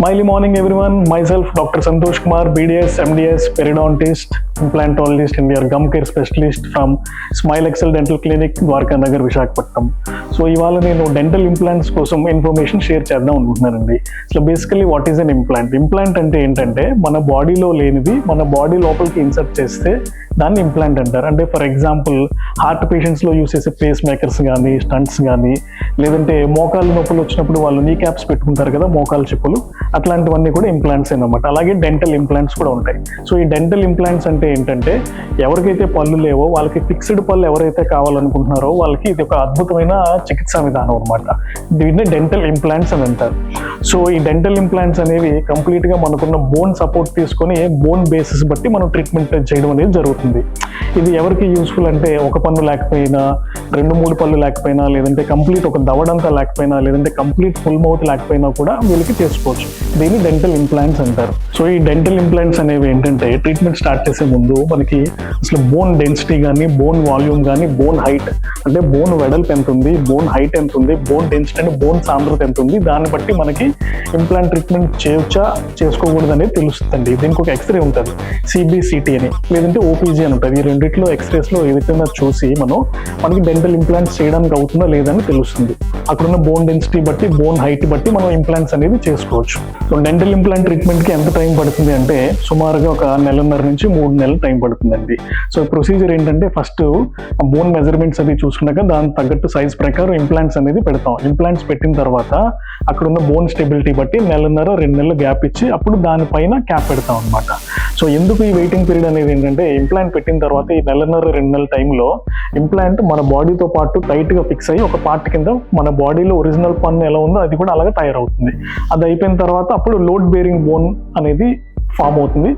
Smiley morning everyone. Myself Dr. Santosh Kumar, BDS, MDS, periodontist, implantologist and your gum care specialist from Smile Excel Dental Clinic, Dwarka Nagar, Visakhapatnam. So ఇవాళ నేను dental implants కోసం information share చేద్దాం అనుకుంటున్నానండి. So basically what is an implant? Implant అంటే ఏంటంటే మన బాడీలో లేనిది మన బాడీ లోపలికి ఇన్సర్ట్ చేస్తే దాన్ని ఇంప్లాంట్ అంటారు. అంటే ఫర్ ఎగ్జాంపుల్ హార్ట్ పేషెంట్స్లో యూస్ చేసే పేస్ మేకర్స్ కానీ, స్టంట్స్ కానీ, లేదంటే మోకాలు నొప్పులు వచ్చినప్పుడు వాళ్ళు నీ క్యాప్స్ పెట్టుకుంటారు కదా, మోకాలు చెప్పులు, అట్లాంటివన్నీ కూడా ఇంప్లాంట్స్ అన్నమాట. అలాగే డెంటల్ ఇంప్లాంట్స్ కూడా ఉంటాయి. సో ఈ డెంటల్ ఇంప్లాంట్స్ అంటే ఏంటంటే ఎవరికైతే పళ్ళు లేవో వాళ్ళకి ఫిక్స్డ్ పళ్ళు ఎవరైతే కావాలనుకుంటున్నారో వాళ్ళకి ఇది ఒక అద్భుతమైన చికిత్సా విధానం అనమాట. దీన్ని డెంటల్ ఇంప్లాంట్స్ అని అంటారు. సో ఈ డెంటల్ ఇంప్లాంట్స్ అనేవి కంప్లీట్గా మనకున్న బోన్ సపోర్ట్ తీసుకొని బోన్ బేసిస్ బట్టి మనం ట్రీట్మెంట్ చేయడం అనేది జరుగుతుంది. ఇది ఎవరికి యూస్ఫుల్ అంటే ఒక పన్ను లేకపోయినా, 2-3 పళ్ళు లేకపోయినా, లేదంటే కంప్లీట్ ఒక దవడంతా లేకపోయినా, లేదంటే కంప్లీట్ ఫుల్ మౌత్ లేకపోయినా కూడా వీళ్ళకి చేసుకోవచ్చు. దీన్ని డెంటల్ ఇంప్లాంట్స్ అంటారు. సో ఈ డెంటల్ ఇంప్లాంట్స్ అనేవి ఏంటంటే ట్రీట్మెంట్ స్టార్ట్ చేసే ముందు మనకి అసలు బోన్ డెన్సిటీ కానీ, బోన్ వాల్యూమ్ కానీ, బోన్ హైట్ అంటే బోన్ వెడల్పు ఎంత ఉంది, బోన్ హైట్ ఎంత ఉంది, బోన్ డెన్సిటీ అంటే బోన్ సాంద్రత ఎంత ఉంది, దాన్ని బట్టి మనకి ఇంప్లాంట్ ట్రీట్మెంట్ చేయొచ్చా చేసుకోకూడదు అనేది తెలుస్తుందండి. దీనికి ఒక ఎక్స్రే ఉంటుంది, CBCT అని, లేదంటే OPG అని ఉంటుంది. ఈ రెండిట్లో ఎక్స్రేస్లో ఏదైనా చూసి మనకి డెంటల్ ఇంప్లాంట్స్ చేయడానికి అవుతుందా లేదని తెలుస్తుంది. అక్కడున్న బోన్ డెన్సిటీ బట్టి, బోన్ హైట్ బట్టి మనం ఇంప్లాంట్స్ అనేది చేసుకోవచ్చు. సో డెంటల్ ఇంప్లాంట్ ట్రీట్మెంట్కి ఎంత టైం పడుతుంది అంటే సుమారుగా ఒక 1.5 నుంచి 3 నెలలు టైం పడుతుందండి. సో ప్రొసీజర్ ఏంటంటే ఫస్ట్ బోన్ మెజర్మెంట్స్ అది చూసుకున్నాక దానికి తగ్గట్టు సైజ్ ప్రకారం ఇంప్లాంట్స్ అనేది పెడతాం. ఇంప్లాంట్స్ పెట్టిన తర్వాత అక్కడున్న బోన్ స్టెబిలిటీ బట్టి 1.5-2 నెలలు గ్యాప్ ఇచ్చి అప్పుడు దానిపైన క్యాప్ పెడతాం అనమాట. సో ఎందుకు ఈ వెయిటింగ్ పీరియడ్ అనేది ఏంటంటే ఇంప్లాంట్ పెట్టిన తర్వాత ఈ 1.5-2 నెలల టైంలో ఇంప్లాంట్ మన బాడీతో పాటు టైట్గా ఫిక్స్ అయ్యి ఒక పార్ట్ కింద మన బాడీలో ఒరిజినల్ పన్ను ఎలా ఉందో అది కూడా అలాగే తయారవుతుంది. అది అయిపోయిన తర్వాత అప్పుడు లోడ్ బేరింగ్ బోన్ అనేది ఫామ్ అవుతుంది.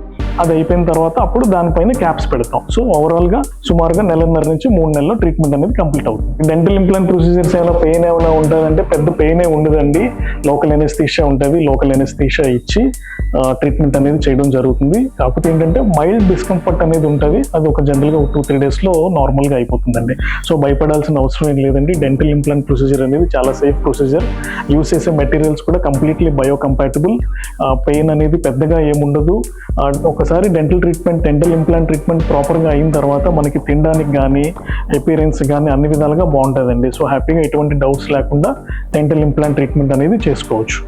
అది అయిపోయిన తర్వాత అప్పుడు దానిపైన క్యాప్స్ పెడతాం. సో ఓవరాల్గా సుమారుగా 1.5 నుంచి 3 నెలల్లో ట్రీట్మెంట్ అనేది కంప్లీట్ అవుతుంది. డెంటల్ ఇంప్లాంట్ ప్రొసీజర్స్ ఏమైనా పెయిన్ ఏమైనా ఉంటుందంటే పెద్ద పెయిన్ ఉండదండి. లోకల్ ఎనెస్థీషియా ఉంటుంది. లోకల్ ఎనెస్థీషియా ఇచ్చి ట్రీట్మెంట్ అనేది చేయడం జరుగుతుంది. కాకపోతే ఏంటంటే మైల్డ్ డిస్కంఫర్ట్ అనేది ఉంటుంది. అది ఒక జనరల్గా 2-3 డేస్లో నార్మల్గా అయిపోతుందండి. సో భయపడాల్సిన అవసరం ఏం లేదండి. డెంటల్ ఇంప్లాంట్ ప్రొసీజర్ అనేది చాలా సేఫ్ ప్రొసీజర్. యూస్ చేసే మెటీరియల్స్ కూడా కంప్లీట్లీ బయోకంపాటబుల్. పెయిన్ అనేది పెద్దగా ఏముండదు. ఒకసారి డెంటల్ ఇంప్లాంట్ ట్రీట్మెంట్ ప్రాపర్గా అయిన తర్వాత మనకి తినడానికి కానీ, అపియరెన్స్ కానీ అన్ని విధాలుగా బాగుంటుందండి. సో హ్యాపీగా ఎటువంటి డౌట్స్ లేకుండా డెంటల్ ఇంప్లాంట్ ట్రీట్మెంట్ అనేది చేసుకోవచ్చు.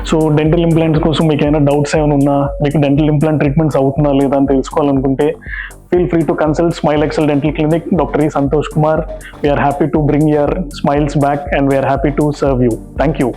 సో డెంటల్ ఇంప్లాంట్స్ కోసం మీకు ఏమైనా డౌట్స్ ఏమైనా ఉన్నా, మీకు డెంటల్ ఇంప్లాంట్ ట్రీట్మెంట్స్ అవుతుందా లేదా అని తెలుసుకోవాలనుకుంటే feel free to consult Smile Excel Dental Clinic, Dr. Santosh Kumar. We are happy to bring your smiles back and we are happy to serve you. Thank you.